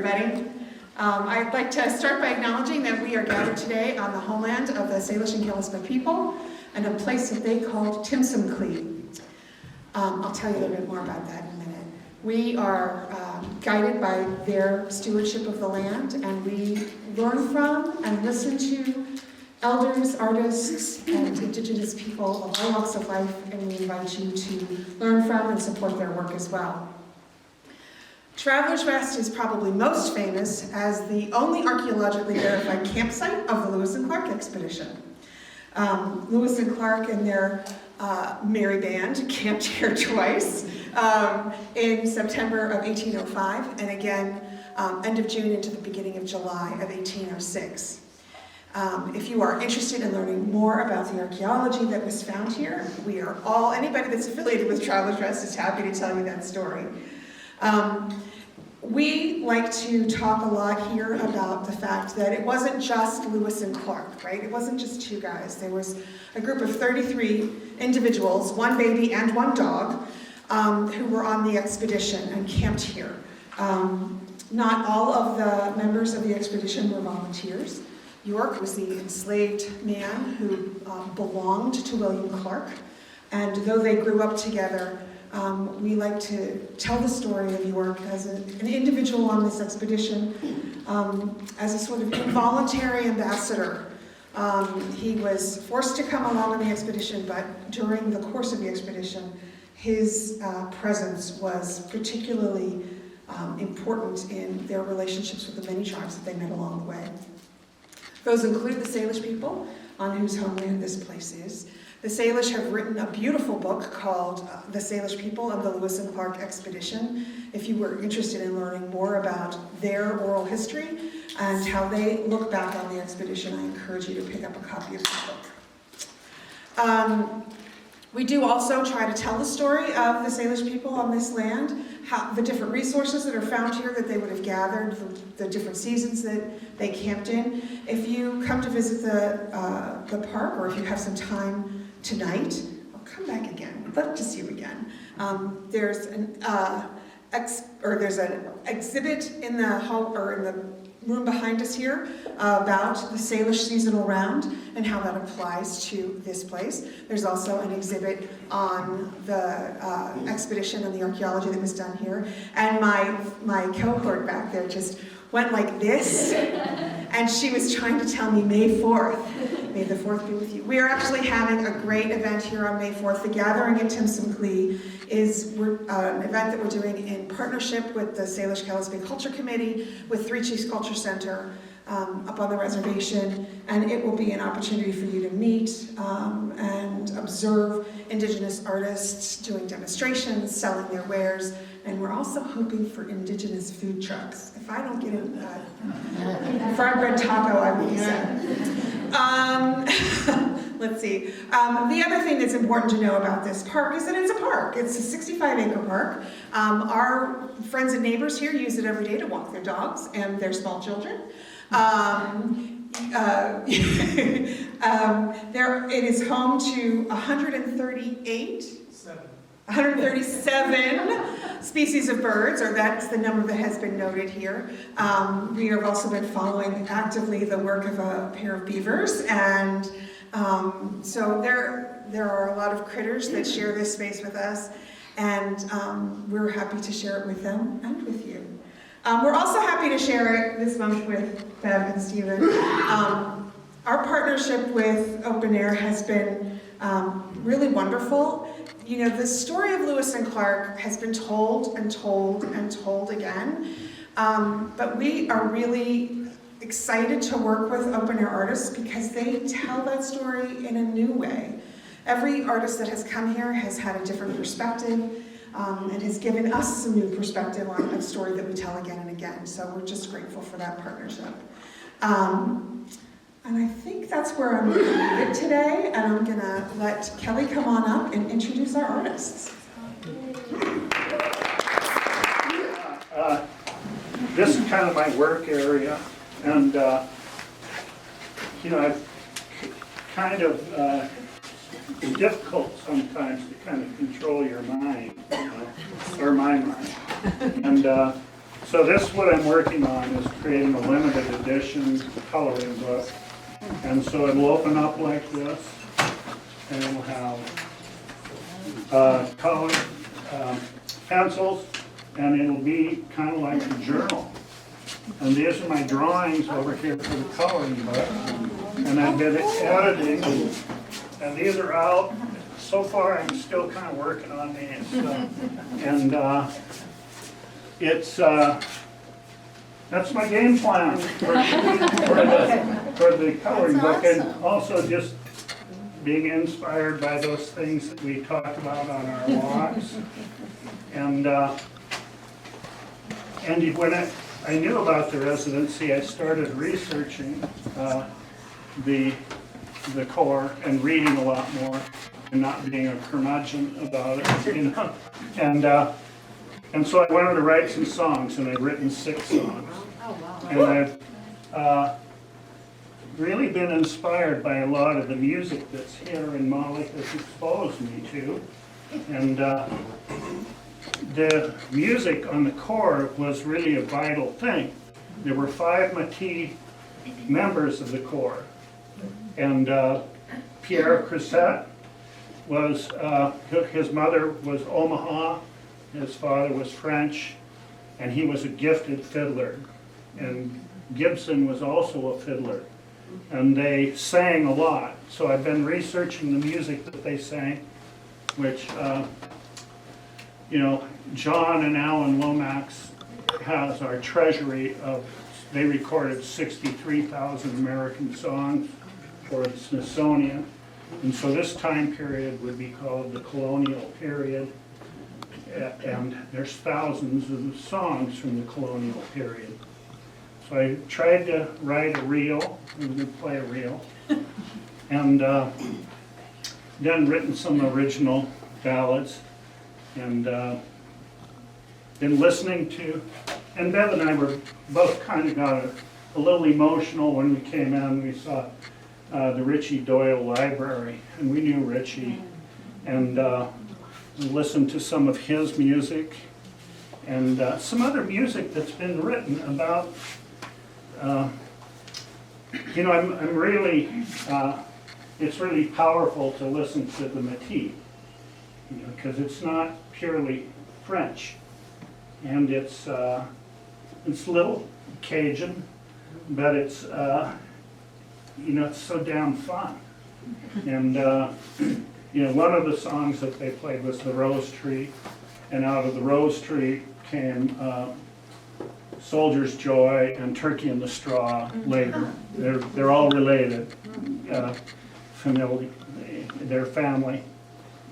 everybody. I'd like to start by acknowledging that we are gathered today on the homeland of the Salish and Gillisma people and a place that they called Timsumclee. I'll tell you a little bit more about that in a minute. We are guided by their stewardship of the land, and we learn from and listen to elders, artists, and indigenous people of all walks of life, and we invite you to learn from and support their work as well. Travelers Rest is probably most famous as the only archaeologically verified campsite of the Lewis and Clark expedition. Lewis and Clark and their merry band camped here twice in September of 1805 and again end of June into the beginning of July of 1806. If you are interested in learning more about the archaeology that was found here, anybody that's affiliated with Travelers Rest is happy to tell you that story. We like to talk a lot here about the fact that it wasn't just Lewis and Clark, right? It wasn't just two guys. There was a group of 33 individuals, one baby and one dog, who were on the expedition and camped here. Not all of the members of the expedition were volunteers. York was the enslaved man who belonged to William Clark, and though they grew up together, we like to tell the story of York as an individual on this expedition, as a sort of involuntary ambassador. He was forced to come along on the expedition, but during the course of the expedition, his presence was particularly important in their relationships with the many tribes that they met along the way. Those include the Salish people, on whose homeland this place is. The Salish have written a beautiful book called The Salish People of the Lewis and Clark Expedition. If you were interested in learning more about their oral history and how they look back on the expedition, I encourage you to pick up a copy of the book. We do also try to tell the story of the Salish people on this land, the different resources that are found here that they would have gathered, the different seasons that they camped in. If you come to visit the park, or if you have some time tonight, I'll come back again. I'd love to see you again. There's an exhibit in the hall or in the room behind us here about the Salish seasonal round and how that applies to this place. There's also an exhibit on the expedition and the archaeology that was done here. And my cohort back there just went like this, and she was trying to tell me May 4th. May the 4th be with you. We are actually having a great event here on May 4th. The Gathering at Timsumclee is an event that we're doing in partnership with the Salish Kalispel Culture Committee, with Three Chiefs Culture Center up on the reservation, and it will be an opportunity for you to meet and observe Indigenous artists doing demonstrations, selling their wares, and we're also hoping for Indigenous food trucks. If I don't get a fried bread taco, I will be sad. Let's see. The other thing that's important to know about this park is that it's a park. It's a 65-acre park. Our friends and neighbors here use it every day to walk their dogs and their small children. It is home to 137 species of birds, or that's the number that has been noted here. We have also been following actively the work of a pair of beavers, and so there are a lot of critters that share this space with us, and we're happy to share it with them and with you. We're also happy to share it this month with Bev and Stephen. Our partnership with Open Air has been really wonderful. You know, the story of Lewis and Clark has been told and told and told again, but we are really excited to work with Open Air artists because they tell that story in a new way. Every artist that has come here has had a different perspective, and has given us some new perspective on a story that we tell again and again. So we're just grateful for that partnership. And I think that's where I'm going to leave it today, and I'm going to let Kelly come on up and introduce our artists. This is kind of my work area, and I've kind of it's difficult sometimes to kind of control your mind, or my mind. And So this, what I'm working on, is creating a limited edition coloring book. And so it'll open up like this, and it'll have colored pencils, and it'll be kind of like a journal. And these are my drawings over here for the coloring book. And I've been editing, and these are out. So far, I'm still kind of working on these. And it's that's my game plan for the coloring book, and also just being inspired by those things that we talked about on our walks. And when I knew about the residency, I started researching the Corps and reading a lot more, and not being a curmudgeon about it, you know. And so I wanted to write some songs, and I've written 6 songs. Oh, wow. And I've really been inspired by a lot of the music that's here and Molly has exposed me to. And the music on the Corps was really a vital thing. There were 5 Métis members of the Corps. And Pierre Crissette was, his mother was Omaha, his father was French, and he was a gifted fiddler. And Gibson was also a fiddler. And they sang a lot. So I've been researching the music that they sang, which, you know, John and Alan Lomax has our treasury of, they recorded 63,000 American songs for the Smithsonian. And so this time period would be called the colonial period. And there's thousands of songs from the colonial period. So I tried to write a reel, we would play a reel, and then written some original ballads, and been listening to, and Bev and I were both kind of got a little emotional when we came in. We saw the Richie Doyle Library, and we knew Richie, and we listened to some of his music, and some other music that's been written about. You know, I'm really, it's really powerful to listen to the Métis, you know, because it's not purely French, and it's a little Cajun, but it's, you know, it's so damn fun. And, you know, one of the songs that they played was The Rose Tree, and out of The Rose Tree came Soldier's Joy and Turkey in the Straw later. They're all related, familiar, they're family.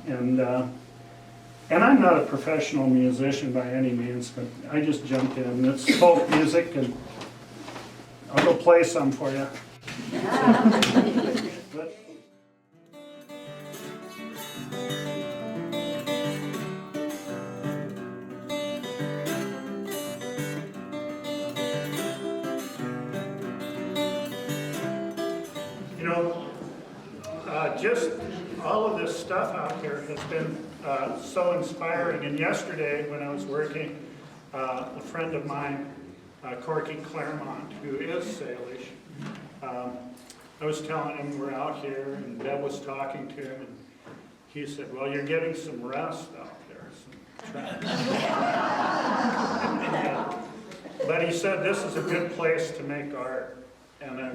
And I'm not a professional musician by any means, but I just jumped in. It's folk music, and I'll go play some for you. But, you know, just all of this stuff out here has been so inspiring. And yesterday, when I was working, a friend of mine, Corky Claremont, who is Salish, I was telling him we're out here, and Deb was talking to him, and he said, "Well, you're getting some rest out there." But he said this is a good place to make art, and I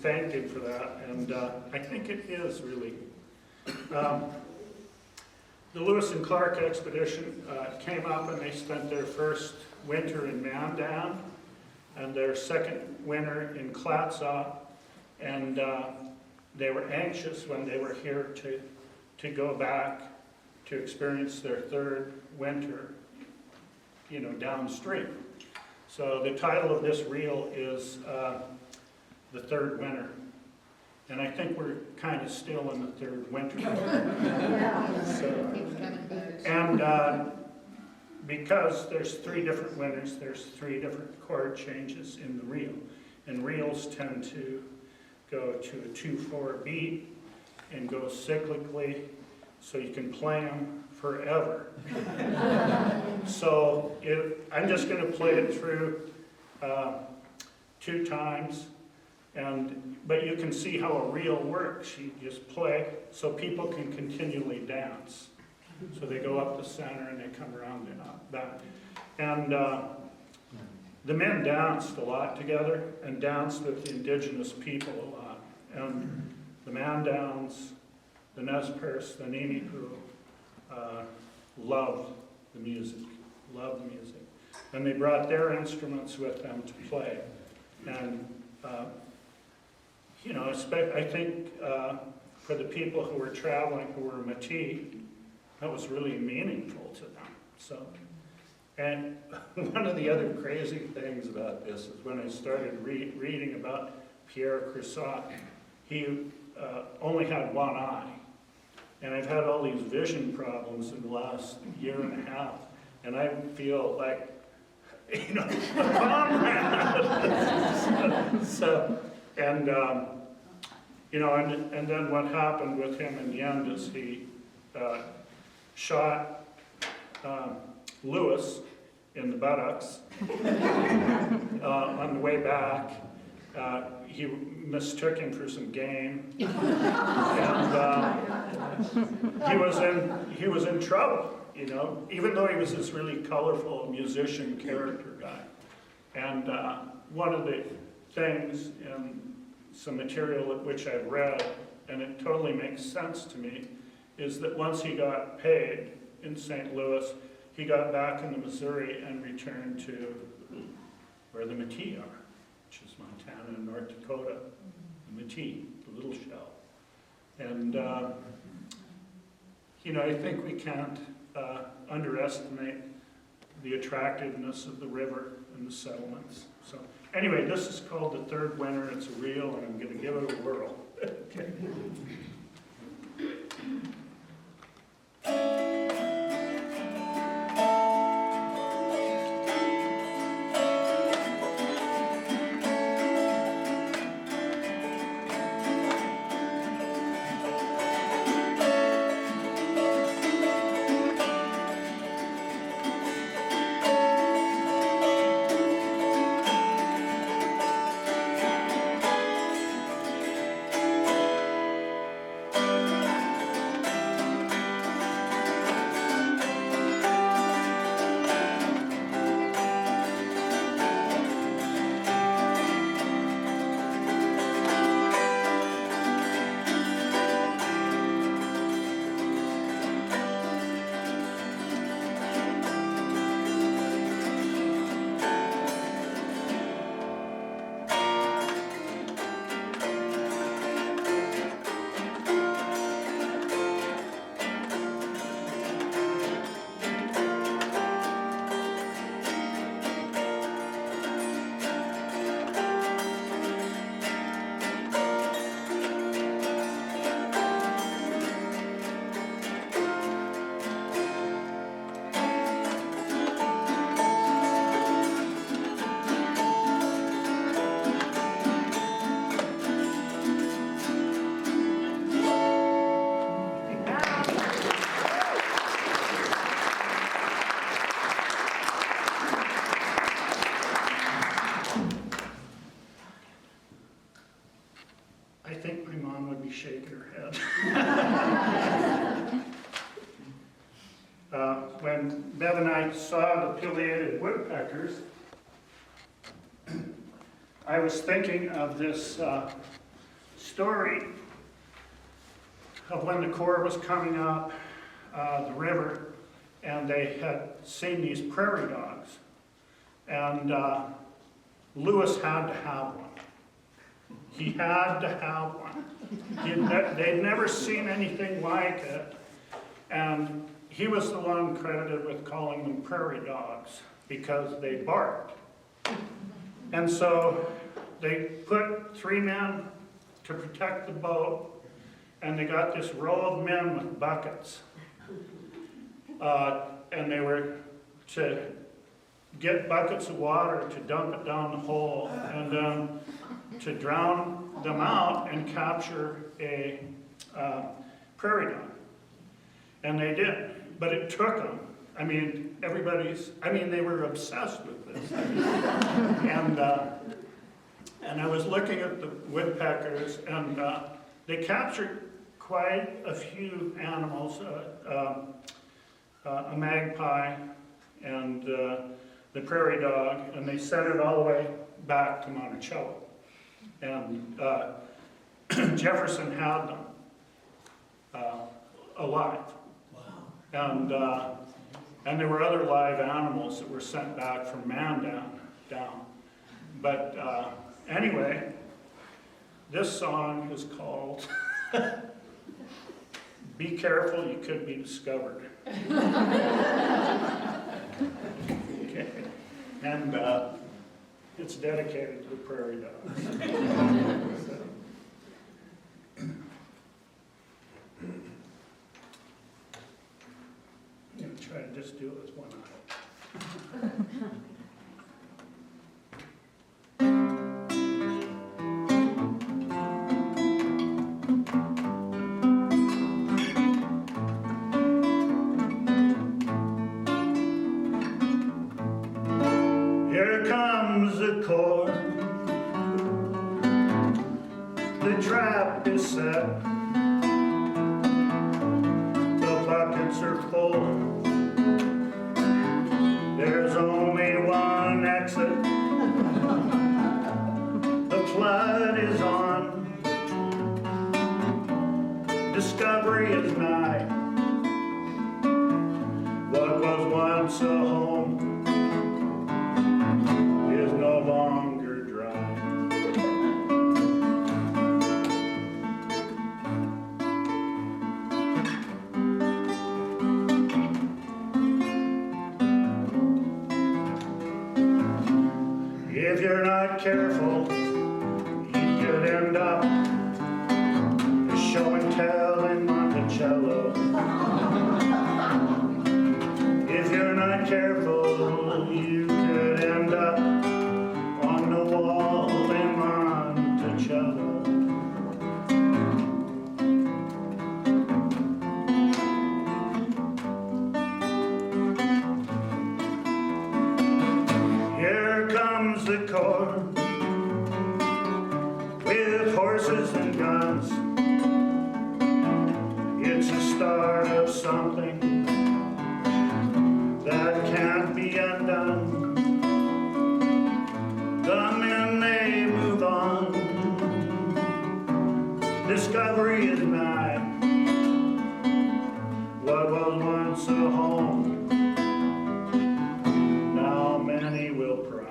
thanked him for that, and I think it is really. The Lewis and Clark expedition came up, and they spent their first winter in Mandan and their second winter in Clatsop, and they were anxious when they were here to go back to experience their third winter, you know, downstream. So the title of this reel is The Third Winter. And I think we're kind of still in the third winter. So, and because there's 3 different winters, there's 3 different chord changes in the reel. And reels tend to go to a 2/4 beat and go cyclically, so you can play them forever. So I'm just going to play it through 2 times, but you can see how a reel works. You just play so people can continually dance. So they go up the center and they come around and back. And the men danced a lot together and danced with the indigenous people a lot. And the Mandowns, the Nez Perce, the Ninipu loved the music. And they brought their instruments with them to play. And, I think for the people who were traveling, who were Métis, that was really meaningful to them. So, and one of the other crazy things about this is when I started reading about Pierre Crissat, he only had one eye. And I've had all these vision problems in the last year and a half, and I feel like, a comrade. And then what happened with him in the end is he shot Lewis in the buttocks on the way back. He mistook him for some game, and he was in trouble, even though he was this really colorful musician character guy. And one of the things in some material which I've read, and it totally makes sense to me, is that once he got paid in St. Louis, he got back into Missouri and returned to where the Métis are, which is Montana and North Dakota, the Métis, the Little Shell. And, I think we can't underestimate the attractiveness of the river and the settlements. So anyway, this is called The Third Winter. It's a reel, and I'm going to give it a whirl. Okay. I think my mom would be shaking her head. When Bev and I saw the pileated woodpeckers, I was thinking of this story of when the Corps was coming up the river, and they had seen these prairie dogs, and Lewis had to have one. He had to have one. They'd never seen anything like it, and he was the one credited with calling them prairie dogs because they barked. And so they put 3 men to protect the boat, and they got this row of men with buckets. And they were to get buckets of water to dump it down the hole, and then to drown them out and capture a prairie dog. And they did. but it took them. I mean, they were obsessed with this. And I was looking at the woodpeckers, and they captured quite a few animals, a magpie and the prairie dog, and they sent it all the way back to Monticello. And Jefferson had them alive. Wow. And there were other live animals that were sent back from Mandan down. But anyway, this song is called Be Careful, You Could Be Discovered. Okay. And it's dedicated to the prairie dogs. I'm going to try to just do it with one eye. Here comes the cord, the trap is set, the buckets are full, there's only one exit, the flood is on, discovery is nigh, what was once a home is no longer dry. If you're not careful, you could end up a show and tell in Monticello. If you're not careful, you could end up on the wall in Monticello. Here comes the corps with horses and guns. It's the start of something that can't be undone. The men, they move on. Discovery is nigh. What was once a home, now many will pry.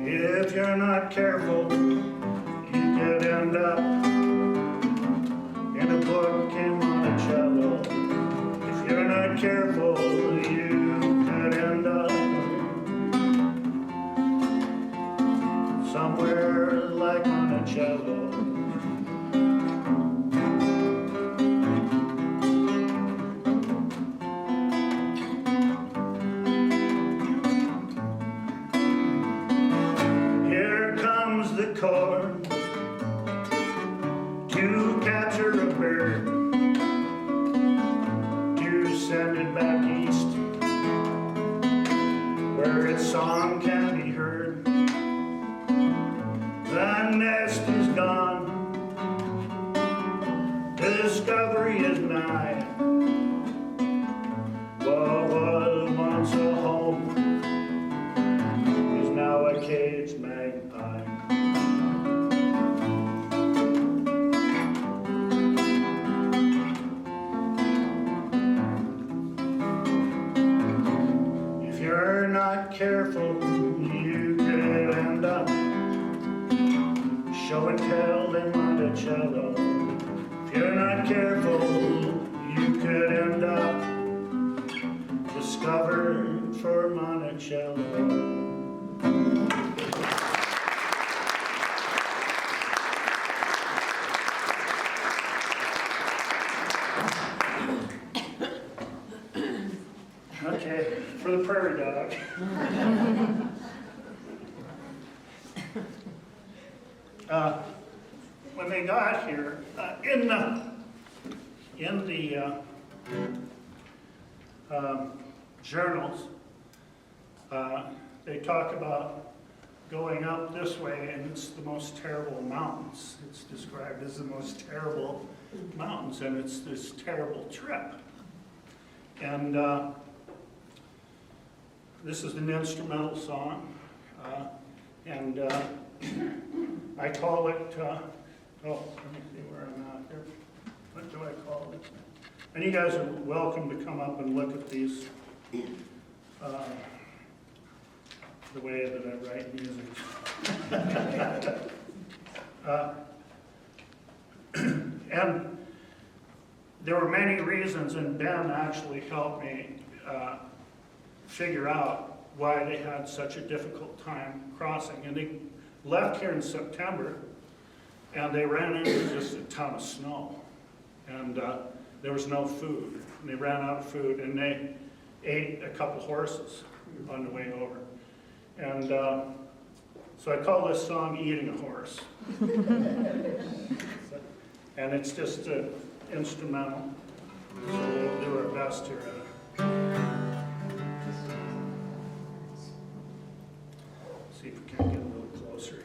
If you're not careful, you could end up in a book in Monticello. If you're not careful, you could end up somewhere like Monticello. The corps to capture a bird, to send it back east where its song can be heard. The nest is gone, discovery is nigh. What was once a home is now a caged magpie. Careful, you could end up show and tell in Monticello. If you're not careful, you could end up discovered for Monticello. Okay, for the prayer prairie dog. When they got here, in the journals, they talk about going up this way, and it's the most terrible mountains. It's described as the most terrible mountains, and it's this terrible trip. And this is an instrumental song, and I call it, oh, let me see where I'm at here. What do I call it? And you guys are welcome to come up and look at these, the way that I write music. And there were many reasons, and Ben actually helped me figure out why they had such a difficult time crossing. And they left here in September, and they ran into just a ton of snow. And there was no food. And they ran out of food, and they ate a couple horses on the way over. And so I call this song Eating a Horse. And it's just an instrumental, so we'll do our best here. See if we can get a little closer.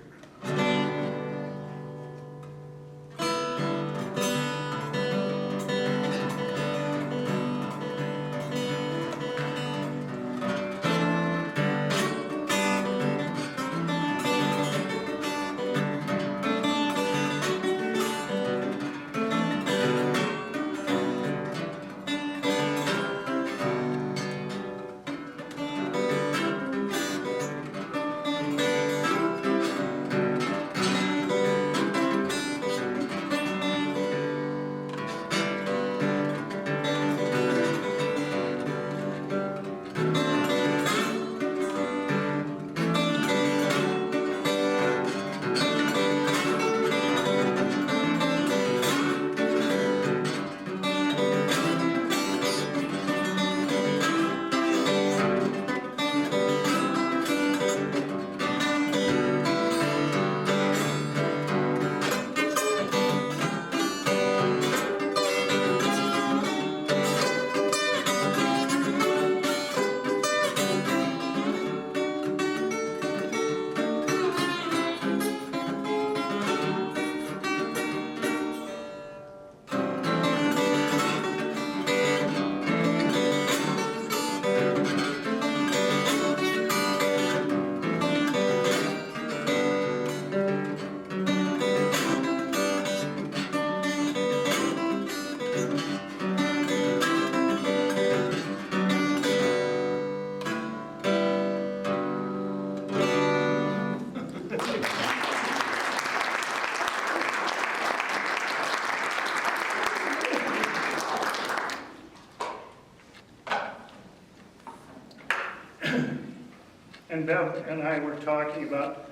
And Bev and I were talking about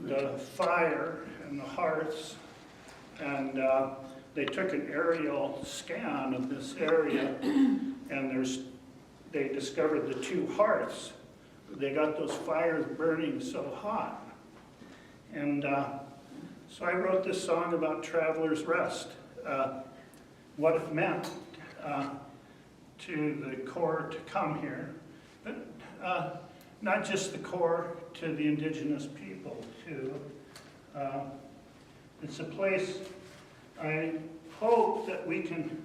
the fire and the hearths, and they took an aerial scan of this area, and they discovered the two hearths. They got those fires burning so hot. And so I wrote this song about Traveler's Rest, what it meant to the Corps to come here, but not just the Corps, to the indigenous people too. It's a place I hope that we can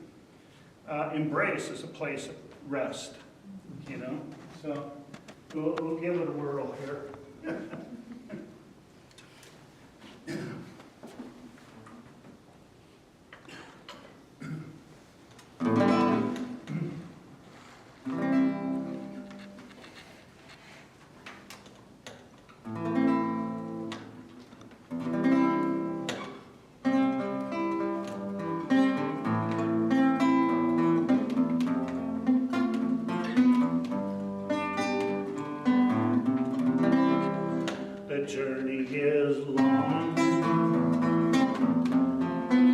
embrace as a place of rest, you know? So we'll give it a whirl here. The journey is long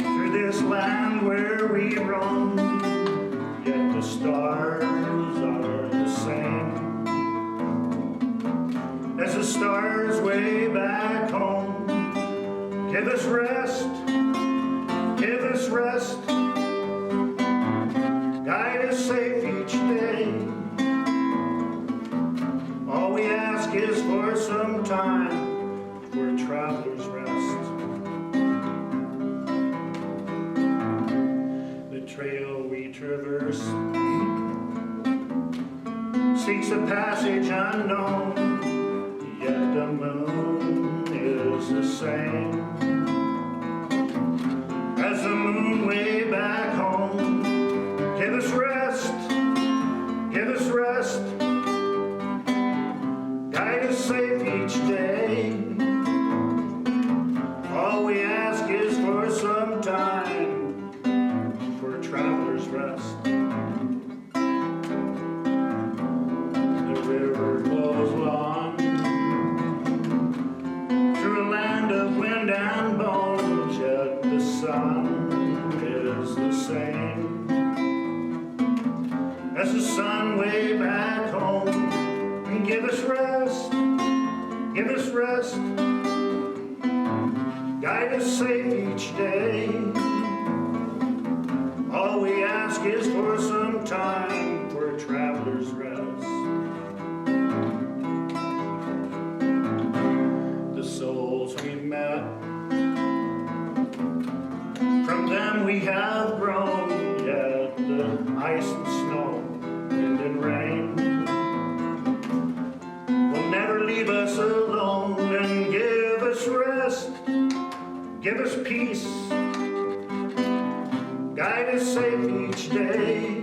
through this land where we roam, yet the stars are the same. as the stars way back home. Give us rest, give us rest, guide us safe each day. All we ask is for some time for a traveler's rest. The trail we traverse seeks a passage unknown, yet the moon is the same as the moon way back home. Give us rest, give us rest, guide us safe each day. All we ask is for some time for a traveler's rest. The river flows along through a land of wind and bones, yet the sun is the same as the sun way back home. And give us rest, give us rest, guide us safe each day. All we ask is for some time for a traveler's rest. The souls we met, from them we have grown, yet the ice and snow, wind and rain will never leave us alone. And give us rest, give us peace, guide us safe each day.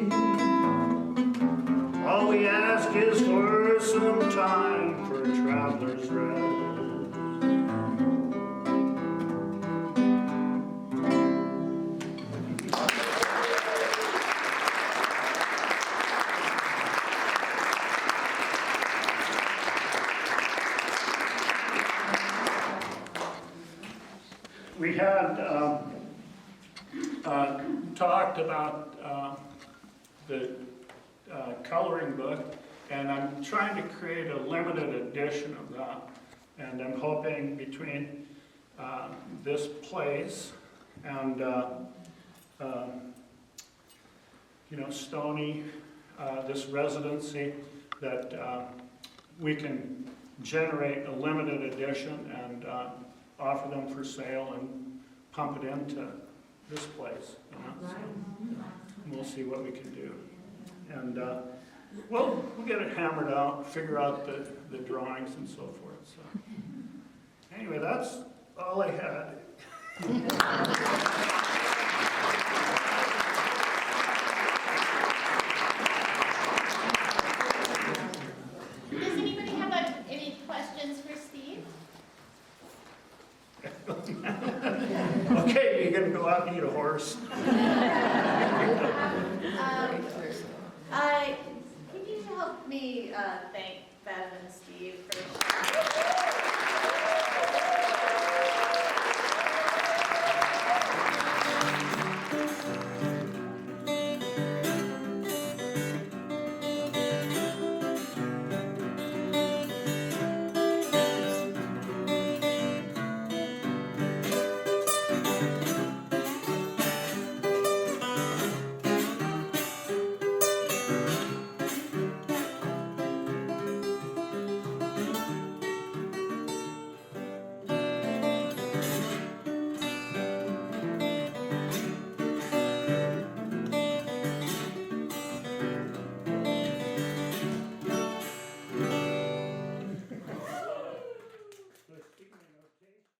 All we ask is for some time for a traveler's rest. We had talked about the coloring book, and I'm trying to create a limited edition of that. And I'm hoping between this place and Stony, this residency, that we can generate a limited edition and offer them for sale and pump it into this place. And we'll see what we can do. And we'll get it hammered out, figure out the drawings and so forth. So anyway, that's all I had. Does anybody have any questions for Steve? Okay, you're gonna go out and eat a horse. Can you help me thank Bev and Steve for